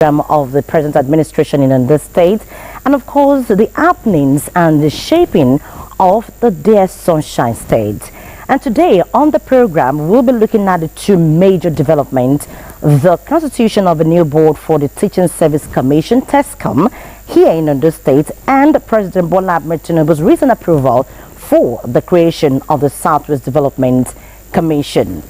of the present administration in the state, and of course the happenings and the shaping of the Dear Sunshine State. And today on the program we'll be looking at the two major developments: the constitution of a new board for the Teaching Service Commission (TESCOM) here in Ondo State, and President Bola Ahmed Tinubu's recent approval for the creation of the Southwest Development Commission.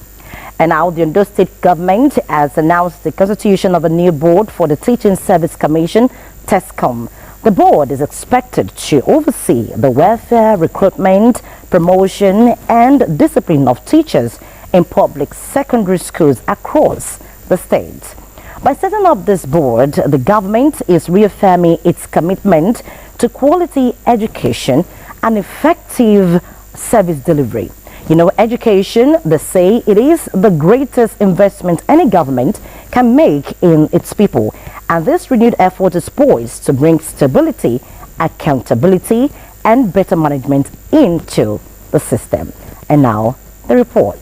And now the Ondo State government has announced the constitution of a new board for the Teaching Service Commission, TESCOM. The board is expected to oversee the welfare, recruitment, promotion and discipline of teachers in public secondary schools across the state. By setting up this board, the government is reaffirming its commitment to quality education and effective service delivery. You know, education, they say, it is the greatest investment any government can make in its people. And this renewed effort is poised to bring stability, accountability, and better management into the system. And now, the report.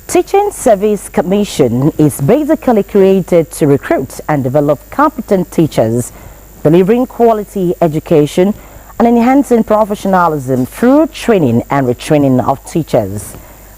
Teaching Service Commission is basically created to recruit and develop competent teachers, delivering quality education and enhancing professionalism through training and retraining of teachers.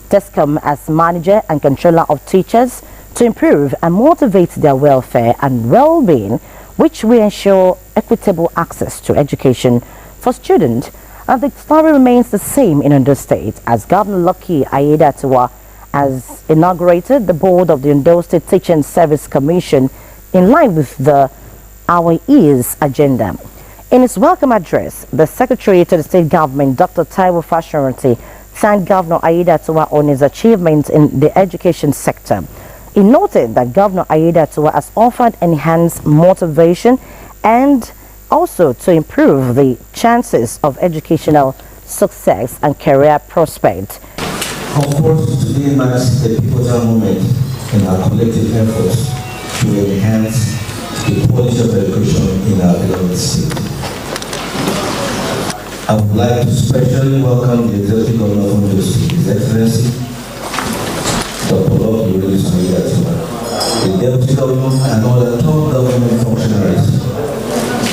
TESCOM as manager and controller of teachers to improve and motivate their welfare and well-being, which will ensure equitable access to education for students. And the story remains the same in Ondo State, as Governor Lucky Aiyedatiwa has inaugurated the board of the Ondo State Teaching Service Commission in line with the Our Ears agenda. In his welcome address, the Secretary to the State Government, Dr. Taiwo Fashoranti, thanked Governor Aiyedatiwa on his achievements in the education sector. He noted that Governor Aiyedatiwa has offered enhanced motivation and also to improve the chances of educational success and career prospect. Of course, today marks a pivotal moment in our collective efforts to enhance the quality of education in our beloved state. I would like to specially welcome the Executive Governor of Ondo State, His Excellency Dr. Lucky Aiyedatiwa, the Deputy Governor and other top government functionaries,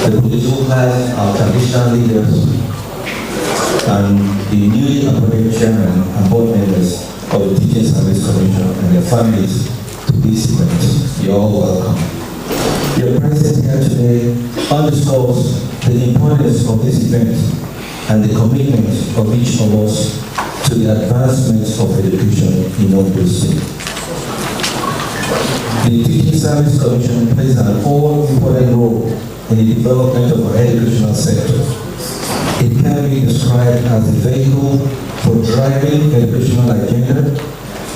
the political class, our traditional leaders, and the newly appointed chairman and board members of the Teaching Service Commission and their families to this event. You're all welcome. Your presence here today underscores the importance of this event and the commitment of each of us to the advancement of education in Ondo State. The Teaching Service Commission plays an all-important role in the development of our educational sector. It can be described as a vehicle for driving educational agenda,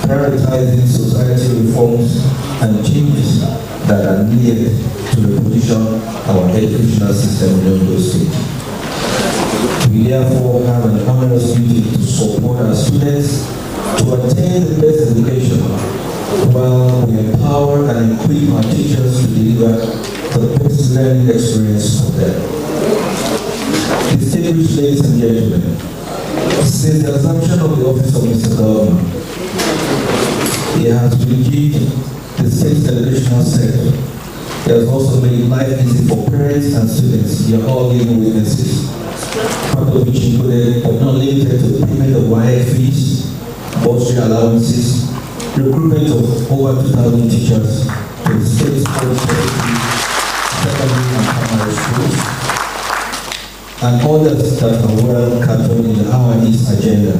prioritizing societal reforms and changes that are needed to reposition our educational system in Ondo State. We therefore have an onerous duty to support our students to attain the best education while we empower and equip our teachers to deliver the best learning experience for them. Distinguished ladies and gentlemen, since the assumption of the office of Mr. Governor, he has reviewed the state's educational sector. He has also made life easy for parents and students. You are all living witnesses, part of which included but not limited to the payment of WAEC fees, bursary allowances, recruitment of over 2,000 teachers to the state's secondary and primary schools, and others that are well captured in the Our East agenda.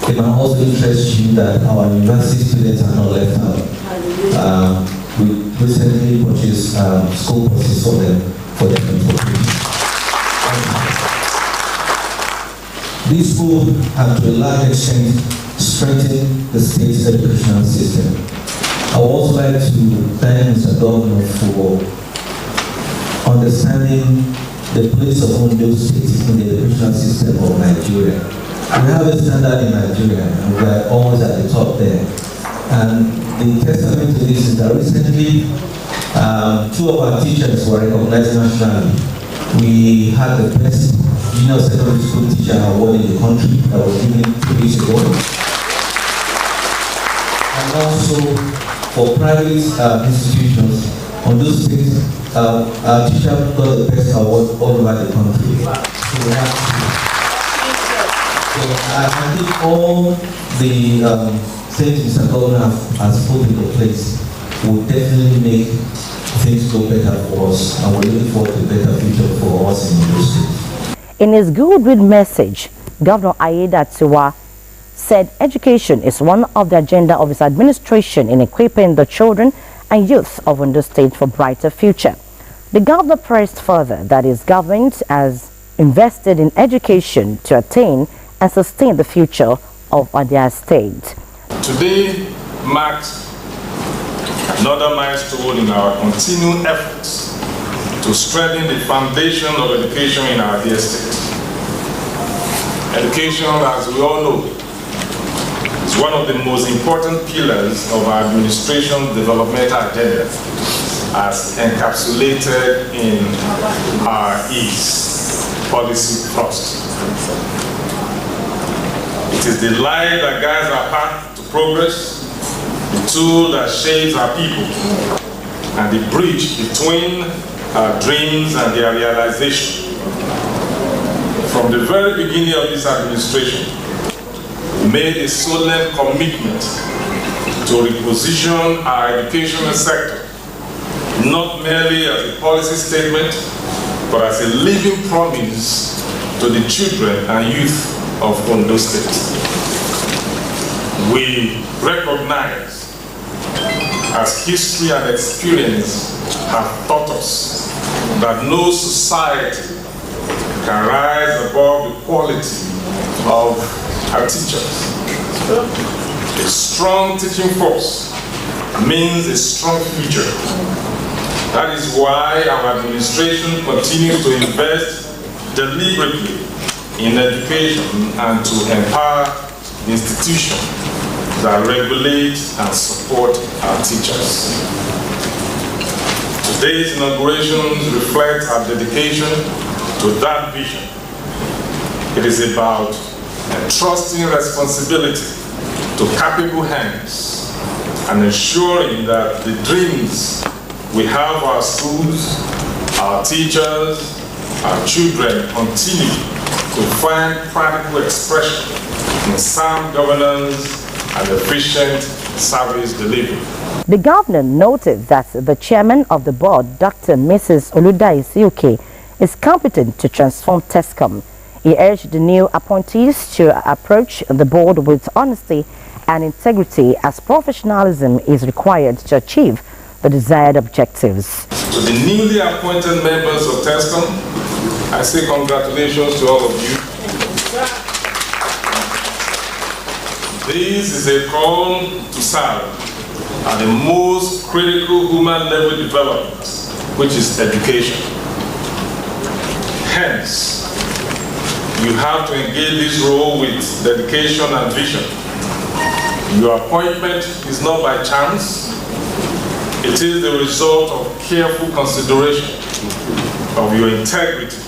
It might also interest you that our university students are not left out. We recently purchased school buses for them for their transportation. These schools have to a large extent strengthened the state's educational system. I would also like to thank Mr. Governor for understanding the place of Ondo State in the educational system of Nigeria. We have a standard in Nigeria, and we are almost at the top there. And the testament to this is that recently, two of our teachers were recognized nationally. We had the best junior secondary school teacher award in the country that was given 2 weeks ago. And also, for private institutions, on those things, our teacher got the best award all over the country. So I think all the things Mr. Governor has put into place will definitely make things go better for us, and we're looking forward to a better future for us in the state. In his Goodwill message, Governor Aiyedatiwa said education is one of the agenda of his administration in equipping the children and youth of Ondo State for brighter future. The governor pressed further that his government has invested in education to attain and sustain the future of Ondo State. Today marks another milestone in our continued efforts to strengthen the foundation of education in our dear state. Education, as we all know, is one of the most important pillars of our administration's developmental agenda, as encapsulated in our EASE policy thrust. It is the light that guides our path to progress, the tool that shapes our people, and the bridge between our dreams and their realization. From the very beginning of this administration, we made a solemn commitment to reposition our educational sector, not merely as a policy statement, but as a living promise to the children and youth of Ondo State. We recognize, as history and experience have taught us, that no society can rise above the quality of our teachers. A strong teaching force means a strong future. That is why our administration continues to invest deliberately in education and to empower institutions that regulate and support our teachers. Today's inaugurations reflect our dedication to that vision. It is about entrusting responsibility to capable hands and ensuring that the dreams we have for our schools, our teachers, our children continue to find practical expression in sound governance and efficient service delivery. The governor noted that the chairman of the board, Dr. Mrs. Oludaisi, is competent to transform TESCOM. He urged the new appointees to approach the board with honesty and integrity, as professionalism is required to achieve the desired objectives. To the newly appointed members of TESCOM, I say congratulations to all of you. This is a call to serve at the most critical human level development, which is education. Hence, you have to engage this role with dedication and vision. Your appointment is not by chance. It is the result of careful consideration of your integrity,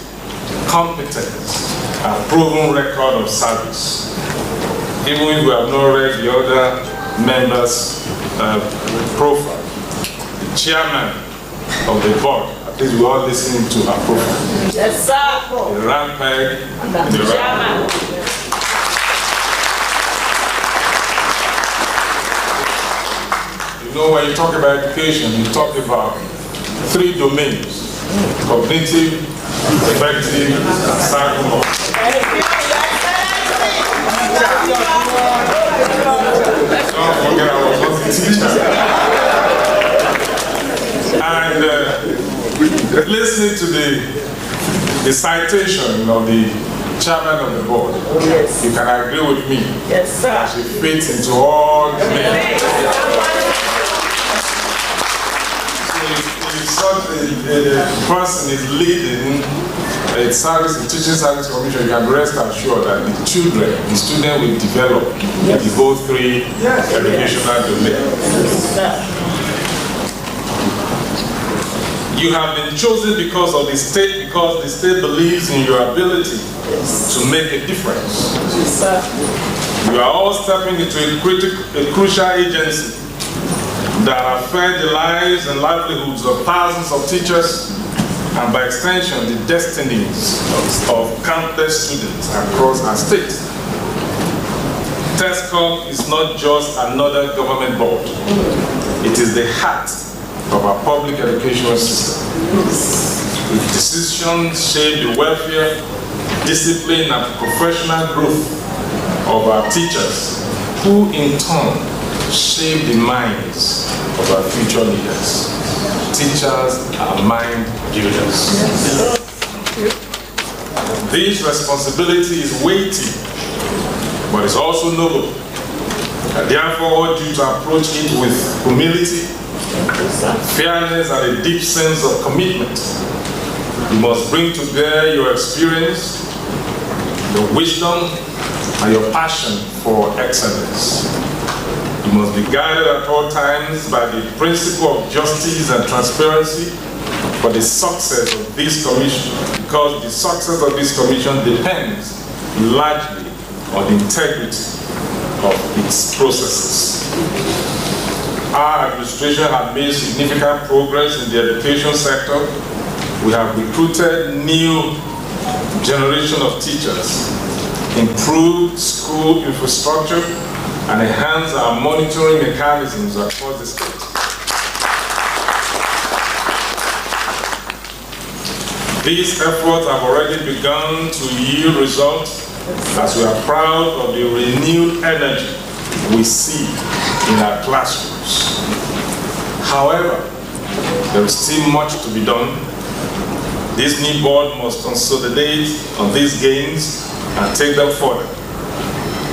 competence, and proven record of service. Even if we have not read the other members' profile, the chairman of the board, at least we all listening to her profile. Yes, sir. The rampage, the chairman. You know, when you talk about education, you talk about 3 domains: cognitive, effective, and psychological. Don't forget I was not a teacher. And listening to the citation of the chairman of the board, Yes. you can agree with me. Yes, sir. She fits into all the men. If such a person is leading a teaching service commission, you can rest assured that the children, the student will develop the both 3 educational domains. You have been chosen because of the state, because the state believes in your ability to make a difference. Yes, sir. You are all stepping into a crucial agency that affect the lives and livelihoods of thousands of teachers and by extension the destinies of countless students across our state. TESCOM is not just another government board. It is the heart of our public education system. Its decisions shape the welfare, discipline, and professional growth of our teachers, who in turn shape the minds of our future leaders. Teachers are mind builders. This responsibility is weighty, but it's also noble. I therefore urge you to approach it with humility, fairness, and a deep sense of commitment. You must bring to bear your experience, your wisdom, and your passion for excellence. You must be guided at all times by the principle of justice and transparency for the success of this commission, because the success of this commission depends largely on the integrity of its processes. Our administration has made significant progress in the education sector. We have recruited new generation of teachers, improved school infrastructure, and enhanced our monitoring mechanisms across the state. These efforts have already begun to yield results, as we are proud of the renewed energy we see in our classrooms. However, there is still much to be done. This new board must consolidate on these gains and take them further.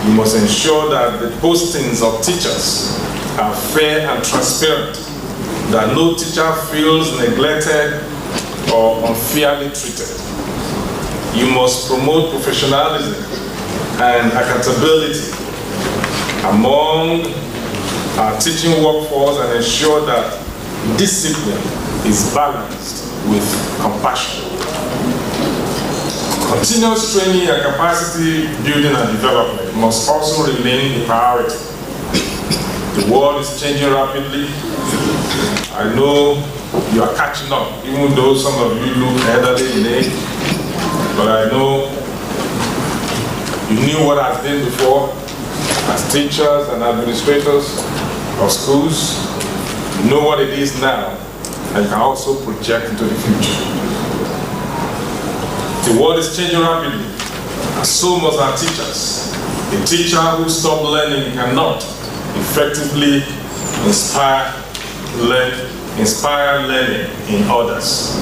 We must ensure that the postings of teachers are fair and transparent, that no teacher feels neglected or unfairly treated. You must promote professionalism and accountability among our teaching workforce and ensure that discipline is balanced with compassion. Continuous training and capacity building and development must also remain a priority. The world is changing rapidly. I know you are catching up, even though some of you look elderly in age, but I know you knew what has been before as teachers and administrators of schools. You know what it is now, and you can also project into the future. The world is changing rapidly, and so must our teachers. A teacher who stops learning cannot effectively inspire learning in others.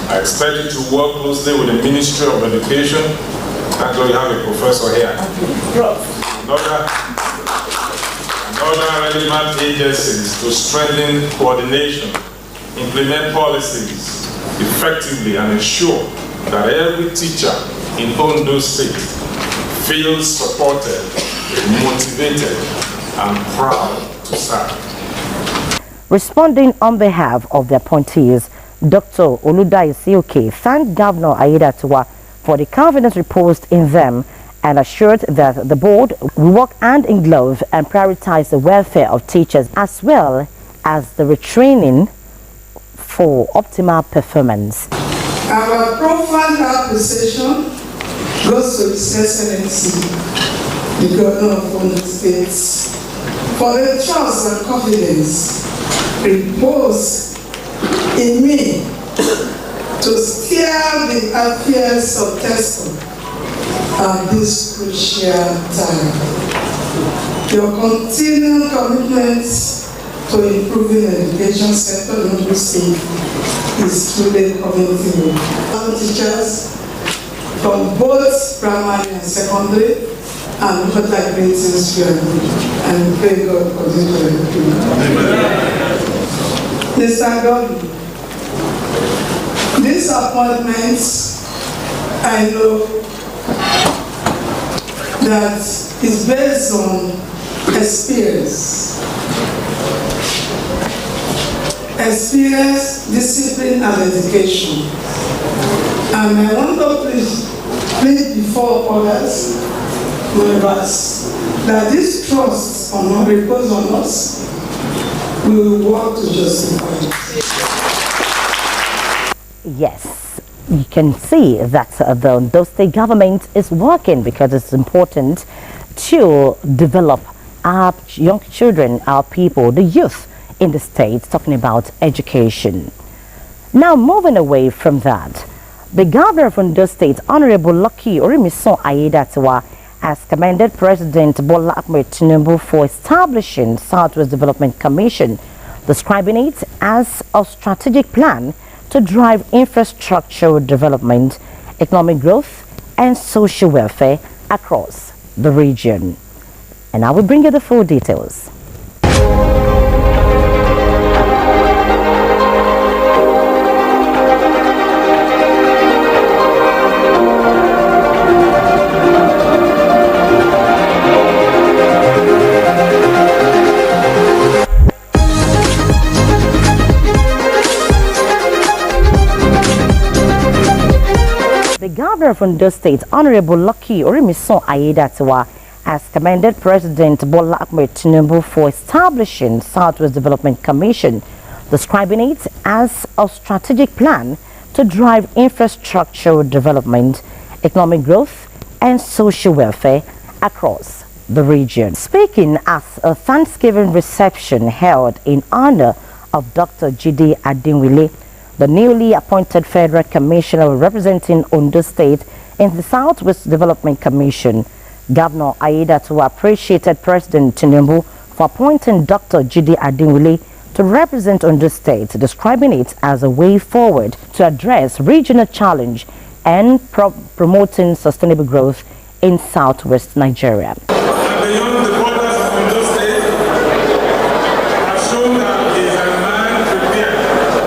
I expect you to work closely with the Ministry of Education. Thank God you have a professor here. Other relevant agencies to strengthen coordination, implement policies effectively, and ensure that every teacher in Ondo State feels supported, motivated, and proud to serve. Responding on behalf of the appointees, Dr. Oludai Sioke thanked Governor Aiyedatiwa for the confidence reposed in them and assured that the board will work hand in glove and prioritize the welfare of teachers as well as the retraining for optimal performance. Our profound appreciation goes to His Excellency, the Governor of Ondo State, for the trust and confidence reposed in me to steer the affairs of TESCOM at this crucial time. Your continued commitment to improving the education sector in Ondo State is truly commendable. All teachers from both primary and secondary, and other greetings to you, and pray God continue to help you. Mr. Governor, this appointment, I know that is based on experience, discipline, and education. And I want to plead before others, members, that this trust will not repose on us, we will work to justify it. Yes, you can see that the Ondo State government is working because it's important to develop our young children, our people, the youth in the state, talking about education. Now, moving away from that, the governor of Ondo State, Honorable Lucky Orimiso Aiyedatiwa, has commended President Bola Ahmed Tinubu for establishing Southwest Development Commission, describing it as a strategic plan to drive infrastructural development, economic growth, and social welfare across the region. And I will bring you the full details. The governor of Ondo State, Honorable Lucky Orimiso Aiyedatiwa, has commended President Bola Ahmed Tinubu for establishing Southwest Development Commission, describing it as a strategic plan to drive infrastructural development, economic growth, and social welfare across the region. Speaking at a Thanksgiving reception held in honor of Dr. Jide Adinwile, the newly appointed Federal Commissioner representing Ondo State in the Southwest Development Commission, Governor Aiyedatiwa appreciated President Tinubu for appointing Dr. Jide Adinwile to represent Ondo State, describing it as a way forward to address regional challenge and promoting sustainable growth in Southwest Nigeria. Beyond the borders of Ondo State, has shown that he is a man prepared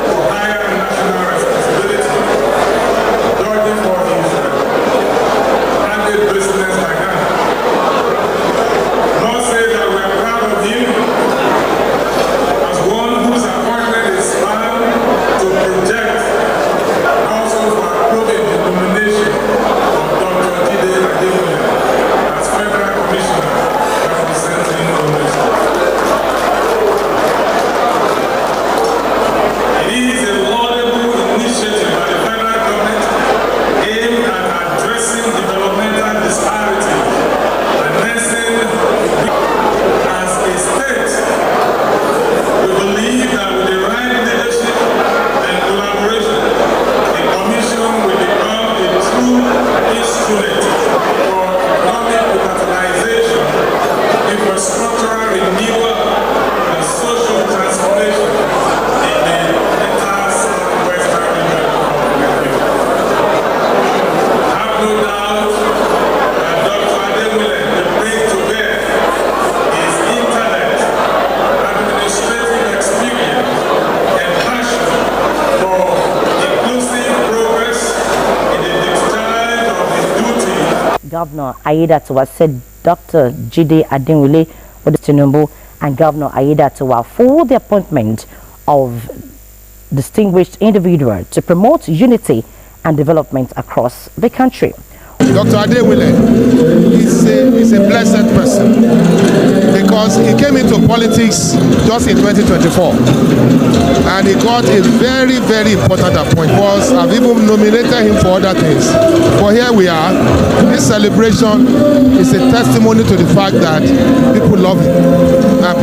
for higher national responsibility, dodging for his private business like that. Not say that we are proud of him as one whose appointment is bound to project, also for approving the nomination of Dr. Jide Adinwile as Federal Commissioner representing Ondo State. It is a laudable initiative by the federal government aimed at addressing developmental disparities, enhancing as a state. We believe that with the right leadership and collaboration, the Commission will become a true instrument for economic revitalization, infrastructural renewal, and social transformation in the entire southwestern region of Nigeria. I have no doubt that Dr. Adinwile will bring to bear his intellect, administrative experience, and passion for inclusive progress in the discharge of his duties. Governor Aiyedatiwa said Dr. Jide Adinwile with Tinubu and Governor Aiyedatiwa for the appointment of distinguished individual to promote unity and development across the country. Dr. Adinwile is a blessed person because he came into politics just in 2024 and he got a very, very important appointment. I've even nominated him for other things. But here we are. This celebration is a testimony to the fact that people love him and